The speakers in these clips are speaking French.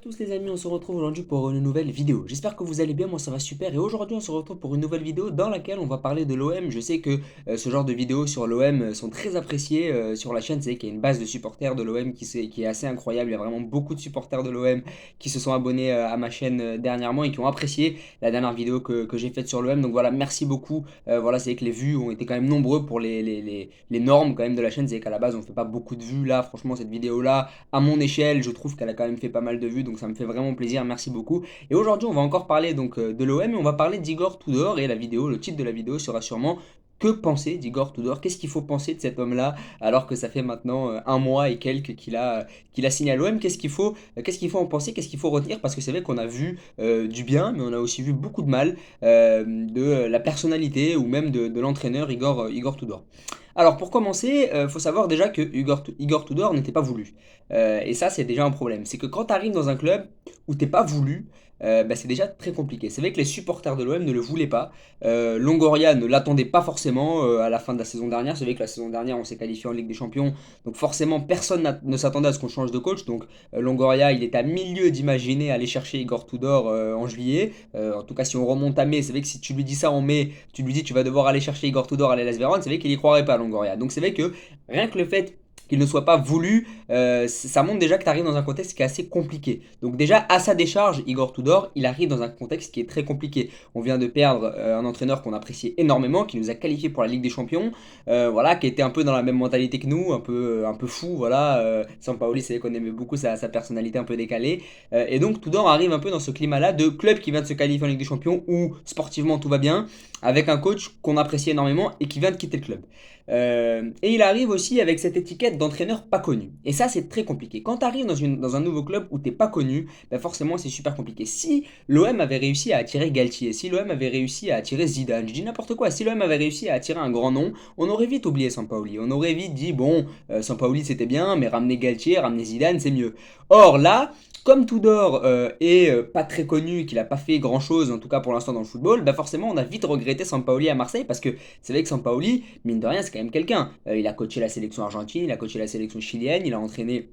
tous les amis, on se retrouve aujourd'hui pour une nouvelle vidéo. J'espère que vous allez bien, moi ça va super et aujourd'hui on se retrouve pour une nouvelle vidéo dans laquelle on va parler de l'OM. Je sais que ce genre de vidéos sur l'OM sont très appréciées sur la chaîne, c'est qu'il y a une base de supporters de l'OM qui est assez incroyable. Il y a vraiment beaucoup de supporters de l'OM qui se sont abonnés à ma chaîne dernièrement et qui ont apprécié la dernière vidéo que j'ai faite sur l'OM. Donc voilà, merci beaucoup. Voilà, c'est que les vues ont été quand même nombreux pour les normes quand même de la chaîne. C'est qu'à la base on fait pas beaucoup de vues là, franchement cette vidéo là à mon échelle, je trouve qu'elle a quand même fait pas mal de vues, donc ça me fait vraiment plaisir, merci beaucoup. Et aujourd'hui, on va encore parler donc de l'OM et on va parler d'Igor Tudor et la vidéo, le titre de la vidéo sera sûrement que penser d'Igor Tudor? Qu'est-ce qu'il faut penser de cet homme-là alors que ça fait maintenant un mois et quelques qu'il a signé à l'OM? Qu'est-ce qu'il faut en penser? Qu'est-ce qu'il faut retenir? Parce que c'est vrai qu'on a vu du bien, mais on a aussi vu beaucoup de mal de la personnalité ou même de l'entraîneur Igor Tudor. Alors pour commencer, faut savoir déjà que Igor Tudor n'était pas voulu. Et ça, c'est déjà un problème. C'est que quand tu arrives dans un club où t'es pas voulu, bah, c'est déjà très compliqué. C'est vrai que les supporters de l'OM ne le voulaient pas. Longoria ne l'attendait pas forcément à la fin de la saison dernière. C'est vrai que la saison dernière, on s'est qualifié en Ligue des Champions. Donc forcément, personne ne s'attendait à ce qu'on change de coach. Donc Longoria, il est à milieu d'imaginer aller chercher Igor Tudor en juillet. En tout cas, si on remonte à mai, c'est vrai que si tu lui dis ça en mai, tu lui dis tu vas devoir aller chercher Igor Tudor à l'Hellas Vérone, c'est vrai qu'il y croirait pas, Longoria. Donc c'est vrai que rien que le fait qu'il ne soit pas voulu, ça montre déjà que tu arrives dans un contexte qui est assez compliqué. Donc déjà, à sa décharge, Igor Tudor, il arrive dans un contexte qui est très compliqué. On vient de perdre un entraîneur qu'on appréciait énormément, qui nous a qualifié pour la Ligue des Champions, voilà, qui était un peu dans la même mentalité que nous, un peu fou, voilà. Sampaoli, c'est vrai qu'on aimait beaucoup sa personnalité un peu décalée. Et donc Tudor arrive un peu dans ce climat-là de club qui vient de se qualifier en Ligue des Champions, où sportivement tout va bien, avec un coach qu'on apprécie énormément et qui vient de quitter le club. Et il arrive aussi avec cette étiquette d'entraîneur pas connu. Et ça, c'est très compliqué. Quand tu arrives dans un nouveau club où t'es pas connu, ben forcément, c'est super compliqué. Si l'OM avait réussi à attirer Galtier, si l'OM avait réussi à attirer Zidane, je dis n'importe quoi, si l'OM avait réussi à attirer un grand nom, on aurait vite oublié Sampaoli. On aurait vite dit, bon, Sampaoli c'était bien, mais ramener Galtier, ramener Zidane, c'est mieux. Or là, comme Tudor est pas très connu, qu'il n'a pas fait grand chose, en tout cas pour l'instant dans le football, bah forcément on a vite regretté Sampaoli à Marseille parce que c'est vrai que Sampaoli, mine de rien, c'est quand même quelqu'un. Il a coaché la sélection argentine, il a coaché la sélection chilienne, il a entraîné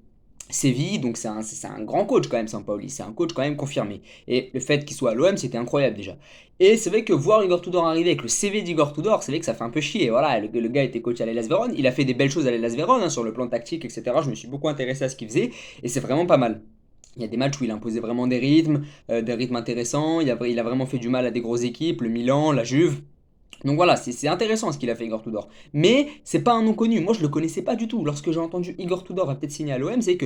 Séville, donc c'est un grand coach quand même, Sampaoli. C'est un coach quand même confirmé. Et le fait qu'il soit à l'OM, c'était incroyable déjà. Et c'est vrai que voir Igor Tudor arriver avec le CV d'Igor Tudor, c'est vrai que ça fait un peu chier. Voilà, le gars était coach à l'Hellas Vérone, il a fait des belles choses à l'Hellas Vérone hein, sur le plan tactique, etc. Je me suis beaucoup intéressé à ce qu'il faisait et c'est vraiment pas mal. Il y a des matchs où il imposait vraiment des rythmes intéressants. Il a vraiment fait du mal à des grosses équipes, le Milan, la Juve. Donc voilà, c'est intéressant ce qu'il a fait Igor Tudor. Mais c'est pas un nom connu. Moi, je le connaissais pas du tout. Lorsque j'ai entendu Igor Tudor va peut-être signer à l'OM, c'est que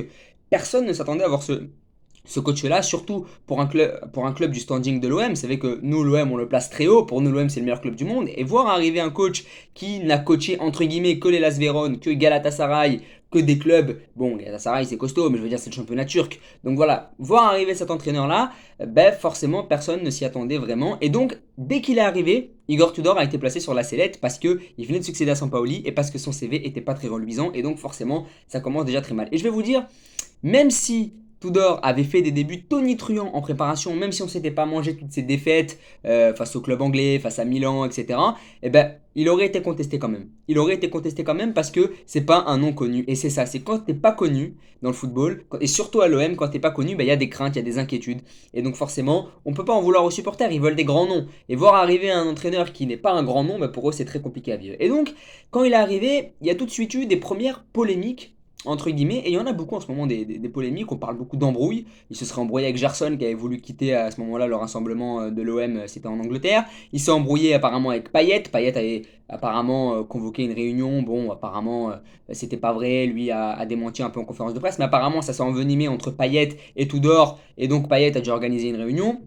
personne ne s'attendait à voir ce coach-là, surtout pour un club du standing de l'OM. C'est vrai que nous, l'OM, on le place très haut. Pour nous, l'OM, c'est le meilleur club du monde. Et voir arriver un coach qui n'a coaché, entre guillemets, que les Las Vérone, que Galatasaray, que des clubs. Bon, Galatasaray, c'est costaud, mais je veux dire, c'est le championnat turc. Donc voilà, voir arriver cet entraîneur-là, ben forcément, personne ne s'y attendait vraiment. Et donc, dès qu'il est arrivé, Igor Tudor a été placé sur la sellette parce qu'il venait de succéder à Sampaoli et parce que son CV était pas très reluisant. Et donc, forcément, ça commence déjà très mal. Et je vais vous dire, même si Tudor avait fait des débuts tonitruants en préparation, même si on s'était pas mangé toutes ses défaites face au club anglais, face à Milan, etc. Eh ben, il aurait été contesté quand même. Il aurait été contesté quand même parce que c'est pas un nom connu. Et c'est ça, c'est quand t'es pas connu dans le football, et surtout à l'OM, quand t'es pas connu, ben, il y a des craintes, il y a des inquiétudes. Et donc forcément, on peut pas en vouloir aux supporters, ils veulent des grands noms. Et voir arriver un entraîneur qui n'est pas un grand nom, ben, pour eux c'est très compliqué à vivre. Et donc, quand il est arrivé, il y a tout de suite eu des premières polémiques entre guillemets, et il y en a beaucoup en ce moment des polémiques, on parle beaucoup d'embrouilles, il se serait embrouillé avec Gerson qui avait voulu quitter à ce moment-là le rassemblement de l'OM, c'était en Angleterre, il s'est embrouillé apparemment avec Payet, Payet avait apparemment convoqué une réunion, bon apparemment c'était pas vrai, lui a démenti un peu en conférence de presse, mais apparemment ça s'est envenimé entre Payet et Tudor, et donc Payet a dû organiser une réunion.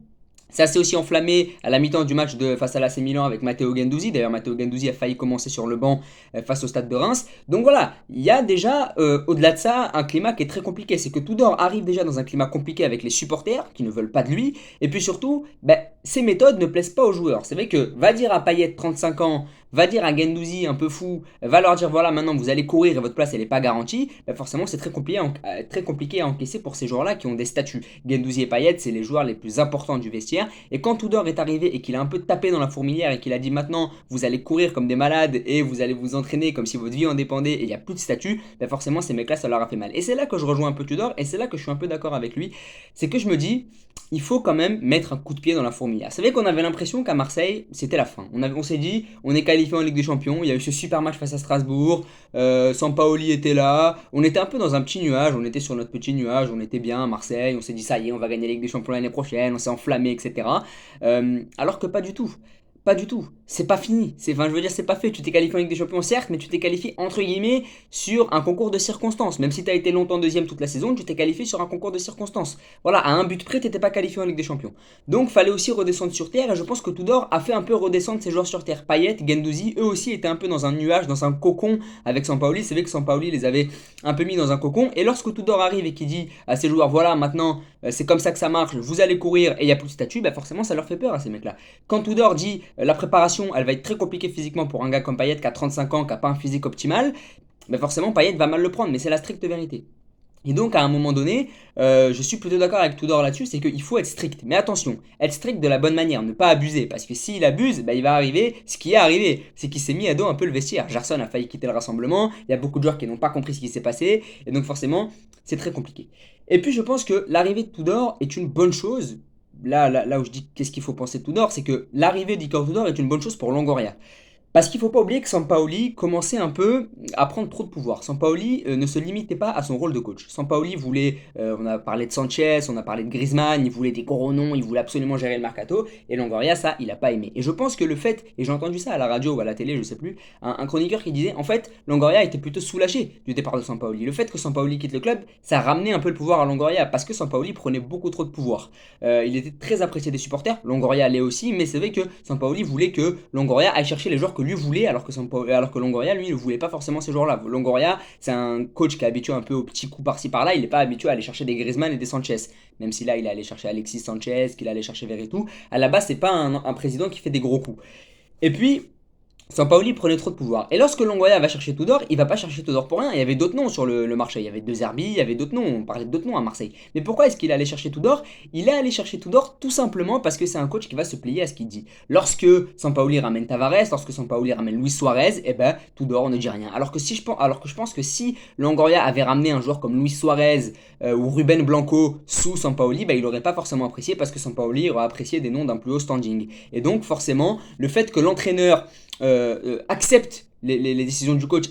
Ça s'est aussi enflammé à la mi-temps du match face à l'AC Milan avec Matteo Guendouzi. D'ailleurs, Matteo Guendouzi a failli commencer sur le banc face au stade de Reims. Donc voilà, il y a déjà, au-delà de ça, un climat qui est très compliqué. C'est que Tudor arrive déjà dans un climat compliqué avec les supporters qui ne veulent pas de lui. Et puis surtout, ben, ses méthodes ne plaisent pas aux joueurs. C'est vrai que va dire à Payet, 35 ans, va dire à Guendouzi un peu fou, va leur dire voilà maintenant vous allez courir et votre place elle n'est pas garantie, bah forcément c'est très compliqué à encaisser pour ces joueurs-là qui ont des statuts. Guendouzi et Payet c'est les joueurs les plus importants du vestiaire et quand Tudor est arrivé et qu'il a un peu tapé dans la fourmilière et qu'il a dit maintenant vous allez courir comme des malades et vous allez vous entraîner comme si votre vie en dépendait et il n'y a plus de statut, bah forcément ces mecs-là ça leur a fait mal. Et c'est là que je rejoins un peu Tudor et c'est là que je suis un peu d'accord avec lui, c'est que je me dis il faut quand même mettre un coup de pied dans la fourmilière. Vous savez qu'on avait l'impression qu'à Marseille, c'était la fin. On s'est dit, on est qualifié en Ligue des Champions, il y a eu ce super match face à Strasbourg, Sampaoli était là, on était un peu dans un petit nuage, on était sur notre petit nuage, on était bien à Marseille, on s'est dit ça y est, on va gagner la Ligue des Champions l'année prochaine, on s'est enflammé, etc. Alors que pas du tout. Pas du tout, c'est pas fini, enfin je veux dire c'est pas fait, tu t'es qualifié en Ligue des Champions certes, mais tu t'es qualifié entre guillemets sur un concours de circonstances, même si tu as été longtemps deuxième toute la saison, tu t'es qualifié sur un concours de circonstances. Voilà, à un but près, t'étais pas qualifié en Ligue des Champions. Donc fallait aussi redescendre sur terre, et je pense que Tudor a fait un peu redescendre ses joueurs sur terre. Payet, Guendouzi, eux aussi étaient un peu dans un nuage, dans un cocon avec Sampaoli, c'est vrai que Sampaoli les avait un peu mis dans un cocon, et lorsque Tudor arrive et qu'il dit à ses joueurs voilà maintenant c'est comme ça que ça marche, vous allez courir et il n'y a plus de statut, bah forcément ça leur fait peur à ces mecs-là. Quand Tudor dit la préparation, elle va être très compliquée physiquement pour un gars comme Payet qui a 35 ans, qui n'a pas un physique optimal, mais forcément Payet va mal le prendre, mais c'est la stricte vérité. Et donc à un moment donné, je suis plutôt d'accord avec Tudor là-dessus, c'est qu'il faut être strict. Mais attention, être strict de la bonne manière, ne pas abuser. Parce que s'il abuse, bah, il va arriver ce qui est arrivé. C'est qu'il s'est mis à dos un peu le vestiaire. Gerson a failli quitter le rassemblement, il y a beaucoup de joueurs qui n'ont pas compris ce qui s'est passé, et donc forcément, c'est très compliqué. Et puis je pense que l'arrivée de Tudor est une bonne chose. Là où je dis qu'est-ce qu'il faut penser de Tudor, c'est que l'arrivée d'Igor Tudor est une bonne chose pour Longoria. Parce qu'il ne faut pas oublier que Sampaoli commençait un peu à prendre trop de pouvoir. Sampaoli ne se limitait pas à son rôle de coach. Sampaoli voulait, on a parlé de Sanchez, on a parlé de Griezmann, il voulait des gros noms, il voulait absolument gérer le mercato. Et Longoria, ça, il n'a pas aimé. Et je pense que le fait, et j'ai entendu ça à la radio ou à la télé, je sais plus, un chroniqueur qui disait, en fait, Longoria était plutôt soulagé du départ de Sampaoli. Le fait que Sampaoli quitte le club, ça ramenait un peu le pouvoir à Longoria, parce que Sampaoli prenait beaucoup trop de pouvoir. Il était très apprécié des supporters, Longoria allait aussi, mais c'est vrai que Sampaoli voulait que Longoria aille chercher les joueurs que lui voulait, alors que Longoria, lui, ne voulait pas forcément ces joueurs-là. Longoria, c'est un coach qui est habitué un peu aux petits coups par-ci par-là, il n'est pas habitué à aller chercher des Griezmann et des Sanchez. Même si là, il est allé chercher Alexis Sanchez, qu'il allait chercher Verretou. À la base, c'est pas un président qui fait des gros coups. Et puis, Sampaoli prenait trop de pouvoir. Et lorsque Longoria va chercher Tudor, il va pas chercher Tudor pour rien. Il y avait d'autres noms sur le marché. Il y avait De Zerbi, il y avait d'autres noms. On parlait d'autres noms à Marseille. Mais pourquoi est-ce qu'il allait chercher Tudor? Il est allé chercher Tudor tout simplement parce que c'est un coach qui va se plier à ce qu'il dit. Lorsque Sampaoli ramène Tavares, lorsque Sampaoli ramène Luis Suarez, eh ben Tudor on ne dit rien. Alors que je pense que si Longoria avait ramené un joueur comme Luis Suarez ou Ruben Blanco sous Sampaoli, ben, il aurait pas forcément apprécié parce que Sampaoli aurait apprécié des noms d'un plus haut standing. Et donc forcément, le fait que l'entraîneur accepte les décisions du coach,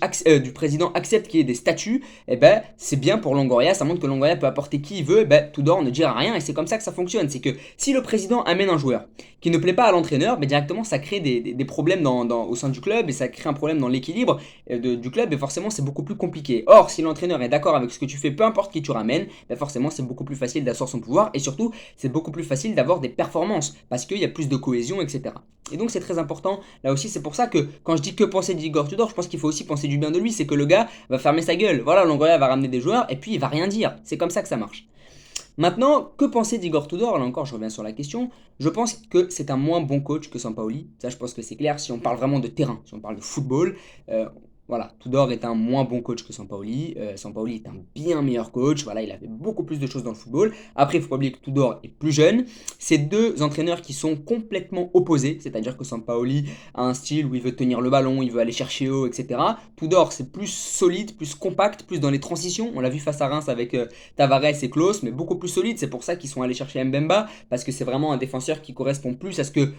du président, accepte qu'il y ait des statuts, et ben c'est bien pour Longoria, ça montre que Longoria peut apporter qui il veut, et ben Tudor ne dira rien, et c'est comme ça que ça fonctionne. C'est que si le président amène un joueur qui ne plaît pas à l'entraîneur, ben directement ça crée des problèmes au sein du club, et ça crée un problème dans l'équilibre du club, et forcément c'est beaucoup plus compliqué. Or, si l'entraîneur est d'accord avec ce que tu fais, peu importe qui tu ramènes, ben forcément c'est beaucoup plus facile d'asseoir son pouvoir, et surtout c'est beaucoup plus facile d'avoir des performances, parce qu'il y a plus de cohésion, etc. Et donc c'est très important, là aussi c'est pour ça que quand je dis que penser d'Igor Tudor, je pense qu'il faut aussi penser du bien de lui, c'est que le gars va fermer sa gueule. Voilà, Longoria va ramener des joueurs et puis il va rien dire. C'est comme ça que ça marche. Maintenant, que penser d'Igor Tudor? Là encore, je reviens sur la question. Je pense que c'est un moins bon coach que Sampaoli. Ça, je pense que c'est clair. Si on parle vraiment de terrain, si on parle de football, voilà, Tudor est un moins bon coach que Sampaoli. Sampaoli est un bien meilleur coach. Voilà, il a fait beaucoup plus de choses dans le football. Après, il ne faut pas oublier que Tudor est plus jeune. C'est deux entraîneurs qui sont complètement opposés. C'est-à-dire que Sampaoli a un style où il veut tenir le ballon, il veut aller chercher haut, etc. Tudor, c'est plus solide, plus compact, plus dans les transitions. On l'a vu face à Reims avec Tavares et Klose, mais beaucoup plus solide. C'est pour ça qu'ils sont allés chercher Mbemba, parce que c'est vraiment un défenseur qui correspond plus à ce que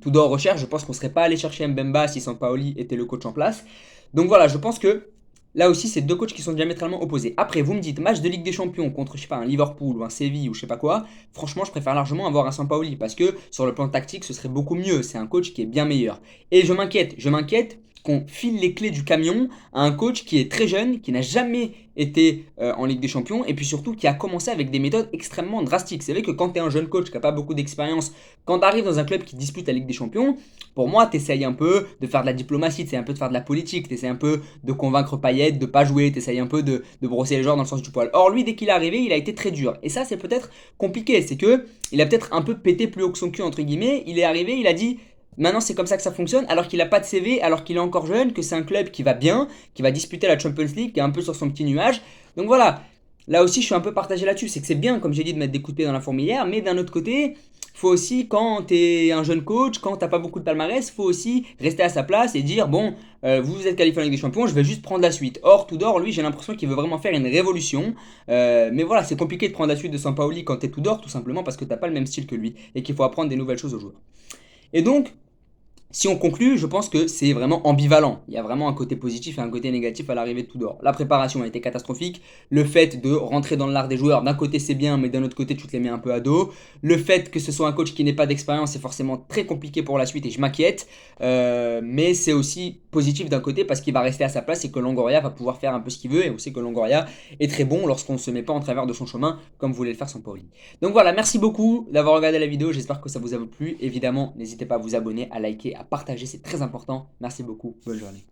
Tudor recherche. Je pense qu'on ne serait pas allé chercher Mbemba si Sampaoli était le coach en place. Donc voilà, je pense que là aussi, c'est deux coachs qui sont diamétralement opposés. Après, vous me dites, match de Ligue des Champions contre, je sais pas, un Liverpool ou un Séville ou je sais pas quoi, franchement, je préfère largement avoir un Sampaoli parce que sur le plan tactique, ce serait beaucoup mieux. C'est un coach qui est bien meilleur. Et je m'inquiète qu'on file les clés du camion à un coach qui est très jeune, qui n'a jamais été en Ligue des Champions et puis surtout qui a commencé avec des méthodes extrêmement drastiques. C'est vrai que quand tu es un jeune coach qui n'a pas beaucoup d'expérience, quand tu arrives dans un club qui dispute la Ligue des Champions, pour moi, tu essayes un peu de faire de la diplomatie, tu essayes un peu de faire de la politique, tu essayes un peu de convaincre Payet de pas jouer, tu essayes un peu de brosser les joueurs dans le sens du poil. Or, lui, dès qu'il est arrivé, il a été très dur. Et ça, c'est peut-être compliqué. C'est que il a peut-être un peu pété plus haut que son cul, entre guillemets. Il est arrivé, il a dit maintenant c'est comme ça que ça fonctionne, alors qu'il a pas de CV, alors qu'il est encore jeune, que c'est un club qui va bien, qui va disputer la Champions League, qui est un peu sur son petit nuage. Donc voilà, là aussi je suis un peu partagé là-dessus, c'est que c'est bien, comme j'ai dit, de mettre des coups de pied dans la fourmilière, mais d'un autre côté, faut aussi, quand t'es un jeune coach, quand t'as pas beaucoup de palmarès, faut aussi rester à sa place et dire, bon, vous vous êtes qualifié en Ligue des Champions, je vais juste prendre la suite. Or, Tudor, lui, j'ai l'impression qu'il veut vraiment faire une révolution. Mais voilà, c'est compliqué de prendre la suite de Sampaoli quand t'es Tudor, tout simplement parce que t'as pas le même style que lui et qu'il faut apprendre des nouvelles choses aux joueurs. Et donc, si on conclut, je pense que c'est vraiment ambivalent. Il y a vraiment un côté positif et un côté négatif à l'arrivée de Tudor. La préparation a été catastrophique. Le fait de rentrer dans l'art des joueurs, d'un côté c'est bien, mais d'un autre côté tu te les mets un peu à dos. Le fait que ce soit un coach qui n'ait pas d'expérience, c'est forcément très compliqué pour la suite et je m'inquiète. Mais c'est aussi positif d'un côté parce qu'il va rester à sa place et que Longoria va pouvoir faire un peu ce qu'il veut. Et on sait que Longoria est très bon lorsqu'on ne se met pas en travers de son chemin comme voulait le faire Sampaoli. Donc voilà, merci beaucoup d'avoir regardé la vidéo. J'espère que ça vous a plu. Évidemment, n'hésitez pas à vous abonner, à liker, à partager, c'est très important. Merci beaucoup, bonne journée.